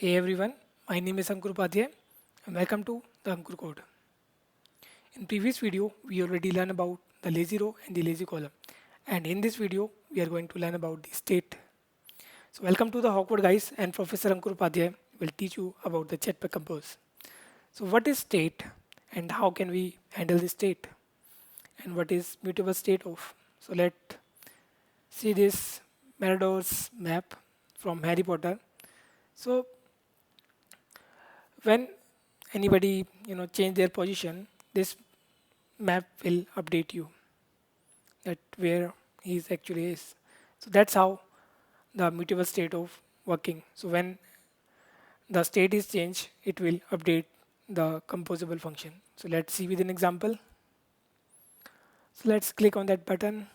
Hey everyone, my name is Ankur Upadhyay and welcome to the Ankur Code. In previous video, we already learned about the lazy row and the lazy column. And in this video, we are going to learn about the state. So welcome to the Hawkwood guys, and Professor Ankur Upadhyay will teach you about the Jetpack Compose. So what is state and how can we handle the state? And what is mutable state of? So let's see this Marauders map from Harry Potter. So when anybody change their position, this map will update you that where he is actually is. So that's how the mutable state of working. So when the state is changed, it will update the composable function. So let's see with an example. So let's click on that button.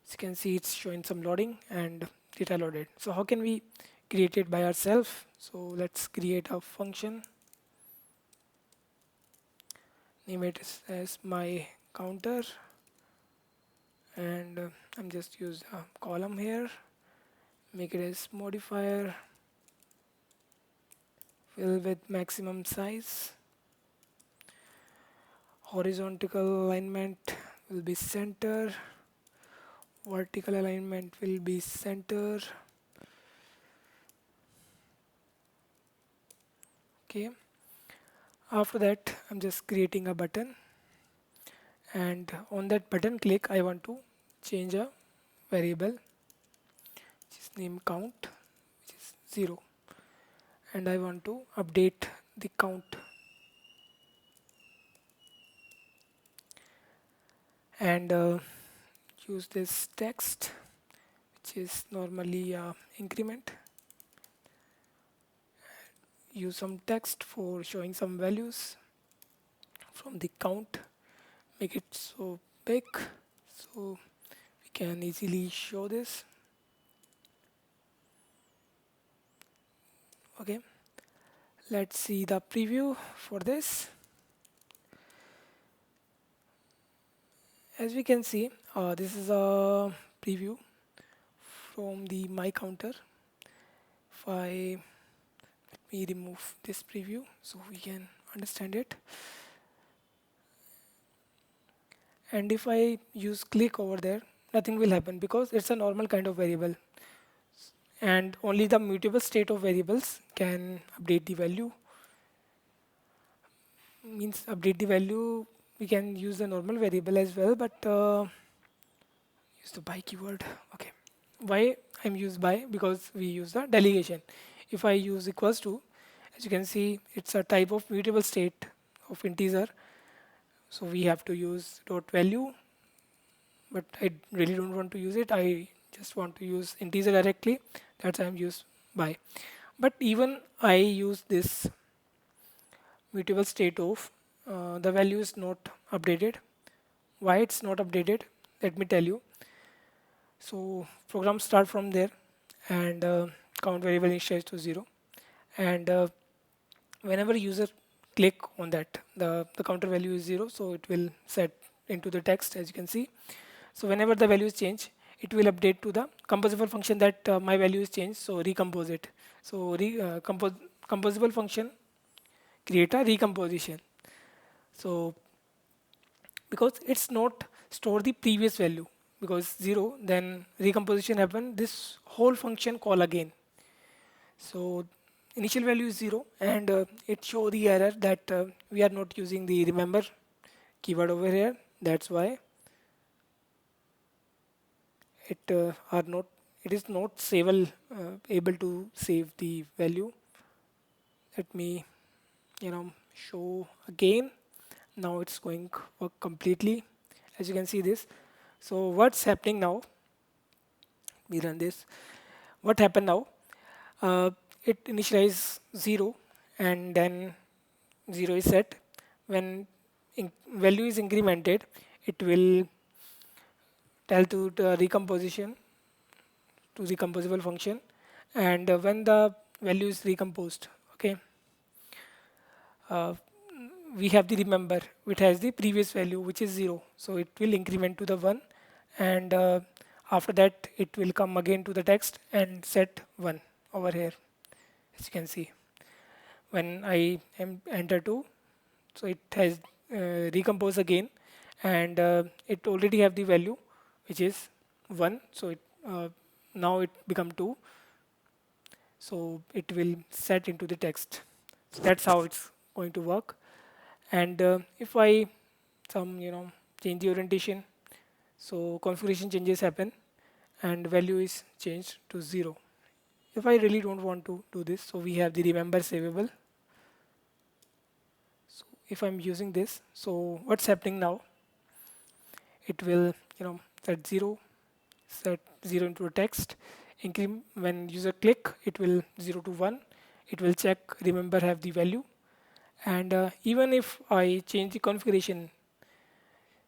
As you can see, it's showing some loading and data loaded. So how can we create it by ourselves? So let's create a function. Name it as my counter, and I'm just use a column here. Make it as modifier, fill with maximum size. Horizontal alignment will be center. Vertical alignment will be center. Okay. After that, I'm just creating a button, and on that button click, I want to change a variable, which is name count, which is 0, and I want to update the count. And use this text, which is normally increment. Use some text for showing some values from the count. Make it so big so we can easily show this. Okay, let's see the preview for this. As we can see, this is a preview from the my counter. If I let me remove this preview so we can understand it. And if I use click over there, nothing will happen because it's a normal kind of variable, and only the mutable state of variables can update the value. Means update the value, we can use the normal variable as well, but use the by keyword. Okay, why I'm used by? Because we use the delegation. If I use equals to, as you can see, it's a type of mutable state of integer, so we have to use dot value, but I really don't want to use it. I just want to use integer directly. That's I'm used by. But even I use this mutable state of, the value is not updated. Why it's not updated? Let me tell you. So program start from there, and count variable initialized to 0, and whenever user click on that, the counter value is 0, so it will set into the text, as you can see. So whenever the value is changed, it will update to the composable function that my value is changed, so recompose it. So composable function create a recomposition. So because it's not store the previous value, because 0, then recomposition happen, this whole function call again. So initial value is 0, and it show the error that we are not using the remember keyword over here. That's why it is not able to save the value. Let me show again. Now it's going to work completely, as you can see this. So what's happening now? We run this. What happened now? It initializes 0, and then 0 is set. When value is incremented, it will tell to the recomposition to recomposable function, and when the value is recomposed, okay, uh, we have the remember which has the previous value, which is 0, so it will increment to the 1, and after that it will come again to the text and set 1 over here, as you can see. When I am enter 2, so it has recompose again, and it already have the value which is 1, so it now it become 2, so it will set into the text. So that's how it's going to work. And if I some change the orientation, so configuration changes happen and value is changed to 0. If I really don't want to do this, so we have the remember savable. So if I'm using this, so what's happening now, it will set 0 into a text. When user click, it will 0 to 1. It will check remember have the value, and even if I change the configuration,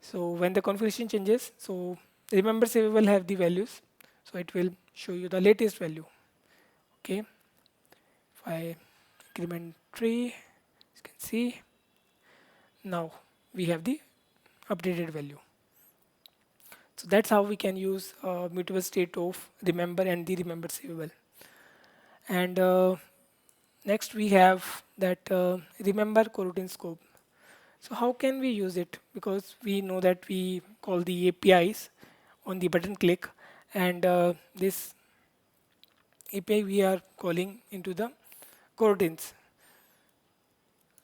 so when the configuration changes, so remember savable have the values, so it will show you the latest value. Okay, if I increment 3, you can see now we have the updated value. So that's how we can use mutable state of remember and the remember savable. And next we have that remember coroutine scope. So how can we use it? Because we know that we call the APIs on the button click, and this API we are calling into the coroutines.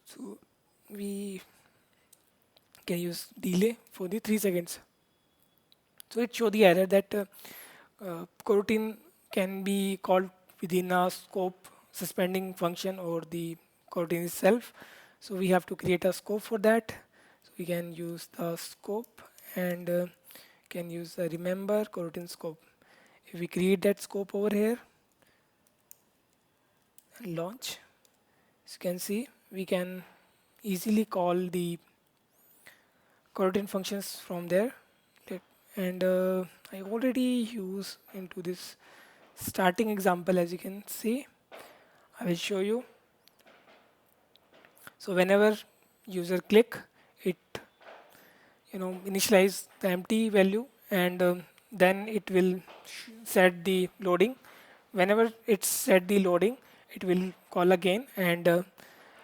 So we can use delay for the 3 seconds. So it show the error that coroutine can be called within a scope suspending function or the coroutine itself. So we have to create a scope for that. So we can use the scope and can use the remember coroutine scope. If we create that scope over here and launch, as you can see, we can easily call the coroutine functions from there. And I already use into this starting example, as you can see. I will show you. So whenever user click, it initialize the empty value, and then it will set the loading. Whenever it's set the loading, it will call again, and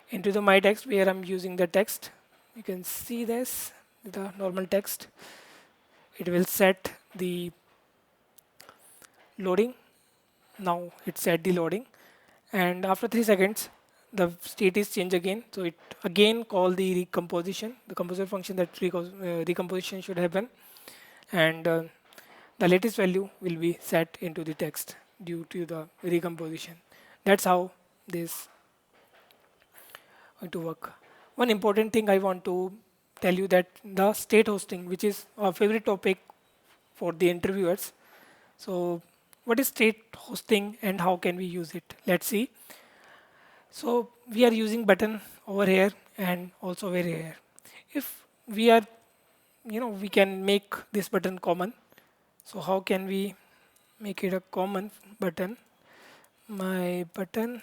into the my text where I'm using the text. You can see this, the normal text. It will set the loading. Now it set the loading, and after 3 seconds the state is changed again, so it again call the recomposition, the composer function, that recomposition should happen, and the latest value will be set into the text due to the recomposition. That's how this going to work. One important thing I want to tell you, that the state hosting, which is a favorite topic for the interviewers. So what is state hosting and how can we use it? Let's see. So we are using button over here and also over here. If we are, we can make this button common. So how can we make it a common button? My button,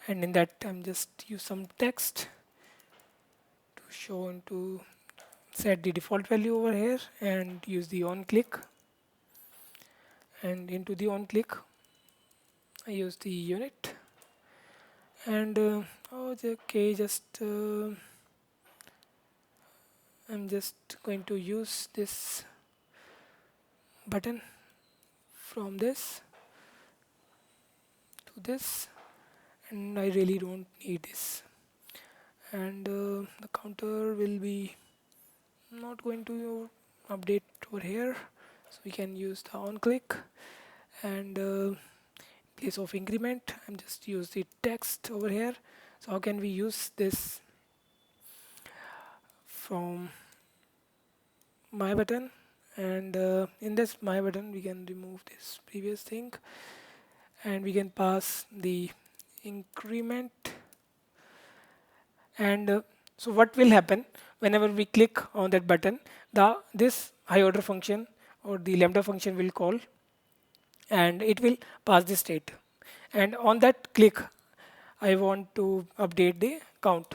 and in that I'm just use some text to show and to set the default value over here and use the on click. And into the on click, I use the unit. And okay, I'm just going to use this button from this to this, and I really don't need this. And the counter will be not going to update over here, so we can use the on click. And in place of increment, I'm just use the text over here. So how can we use this from my button? And in this my button, we can remove this previous thing, and we can pass the increment. And so what will happen whenever we click on that button, this high order function or the lambda function will call, and it will pass the state. And on that click, I want to update the count.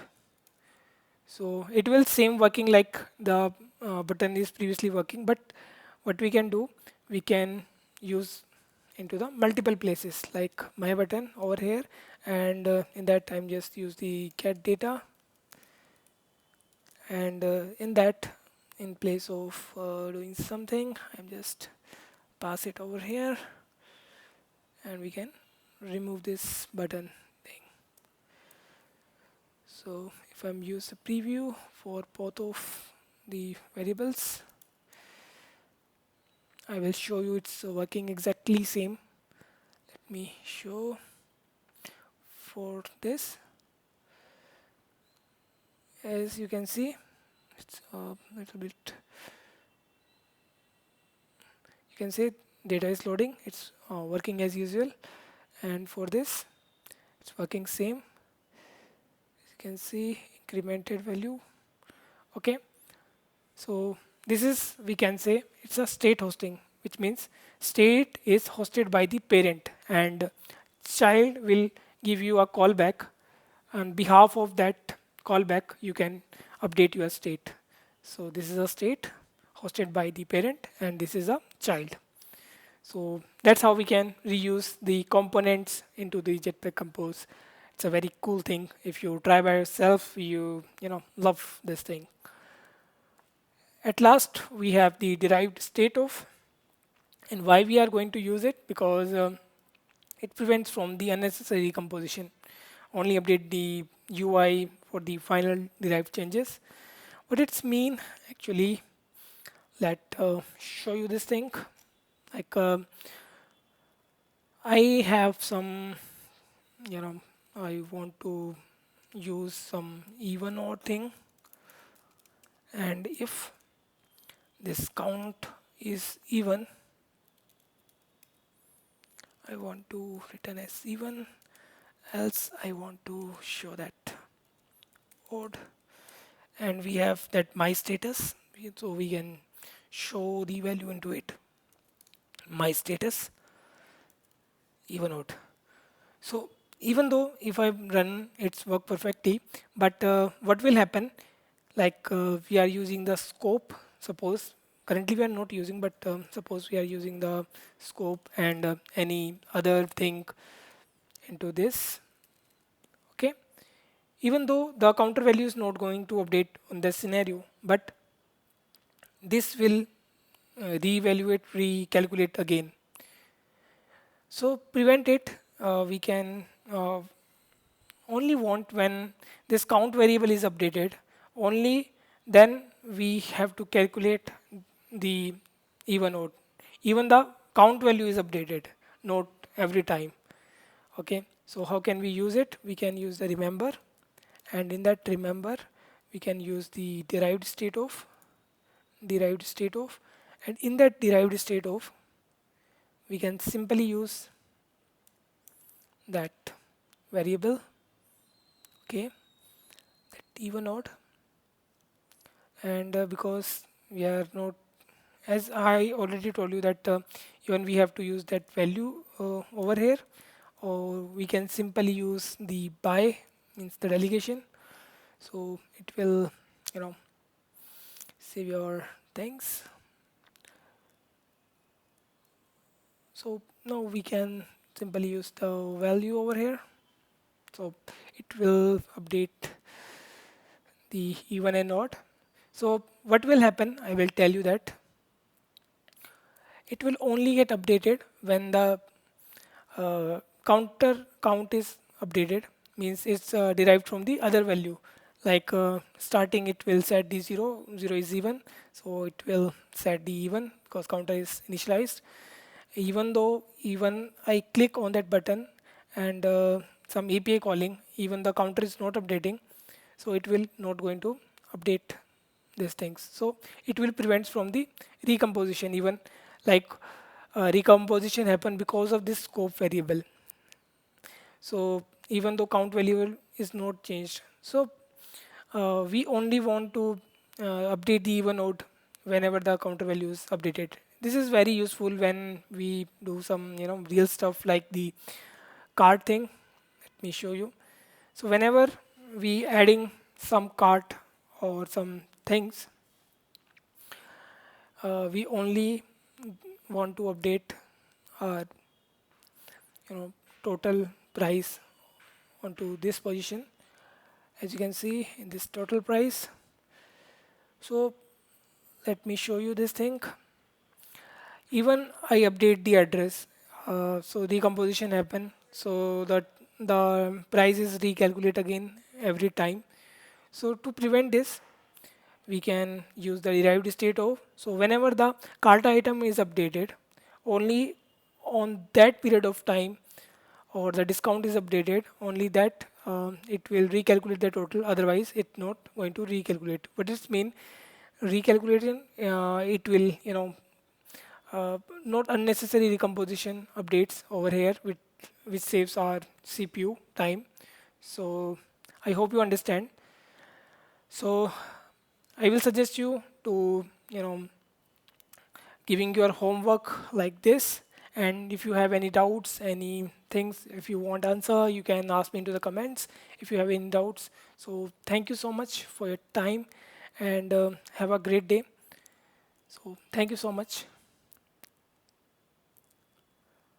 So it will same working like the button is previously working, but what we can do, we can use into the multiple places like my button over here and in that I'm just use the get data, and in that, in place of doing something, I'm just pass it over here, and we can remove this button thing. So if I'm use the preview for both of the variables, I will show you it's working exactly same. Let me show for this. As you can see, it's a little bit, you can say data is loading, it's working as usual, and for this it's working same. As you can see, incremented value. Okay, so this is, we can say it's a state hosting, which means state is hosted by the parent and child will give you a callback. On behalf of that callback, you can update your state. So this is a state hosted by the parent and this is a child. So that's how we can reuse the components into the Jetpack Compose. It's a very cool thing. If you try by yourself, you love this thing. At last, we have the derived state of, and why we are going to use it, because it prevents from the unnecessary composition. Only update the UI for the final derived changes. What it's mean actually, let show you this thing. Like I have some, I want to use some even odd thing, and if this count is even, I want to return as even, else I want to show that odd, and we have that my status, so we can show the value into it, my status even odd. So even though if I run it's work perfectly, but what will happen, like we are using the scope, suppose currently we are not using, but suppose we are using the scope and any other thing into this. Okay, even though the counter value is not going to update on this scenario, but this will reevaluate, recalculate again. So prevent it, we can only want when this count variable is updated, only then we have to calculate the even odd. Even the count value is updated, not every time. Okay, so how can we use it? We can use the remember, and in that remember we can use the derived state of, and in that derived state of we can simply use that variable. Okay, that even odd, and because we are not, as I already told you that even we have to use that value over here, or we can simply use the by, means the delegation, so it will you know save your things. So now we can simply use the value over here, so it will update the even and odd. So what will happen, I will tell you that it will only get updated when the counter count is updated, means it's derived from the other value, like starting it will set the 0, 0 is even, so it will set the even because counter is initialized. Even though even I click on that button and some API calling, even the counter is not updating, so it will not going to update these things. So it will prevent from the recomposition, even like recomposition happen because of this scope variable. So even though count variable is not changed, so we only want to update the even odd whenever the counter value is updated. This is very useful when we do some real stuff like the cart thing. Let me show you. So whenever we adding some cart or some things, we only want to update our total price onto this position, as you can see in this total price. So let me show you this thing. Even I update the address, so decomposition happen, so that the price is recalculate again every time. So to prevent this, we can use the derived state of. So whenever the cart item is updated, only on that period of time or the discount is updated, only that it will recalculate the total. Otherwise, it's not going to recalculate. What does it mean? Recalculating, it will, not unnecessary recomposition updates over here, which saves our CPU time. So I hope you understand. So I will suggest you to, giving your homework like this. And if you have any doubts, any things, if you want answer, you can ask me into the comments if you have any doubts. So thank you so much for your time and have a great day. So thank you so much.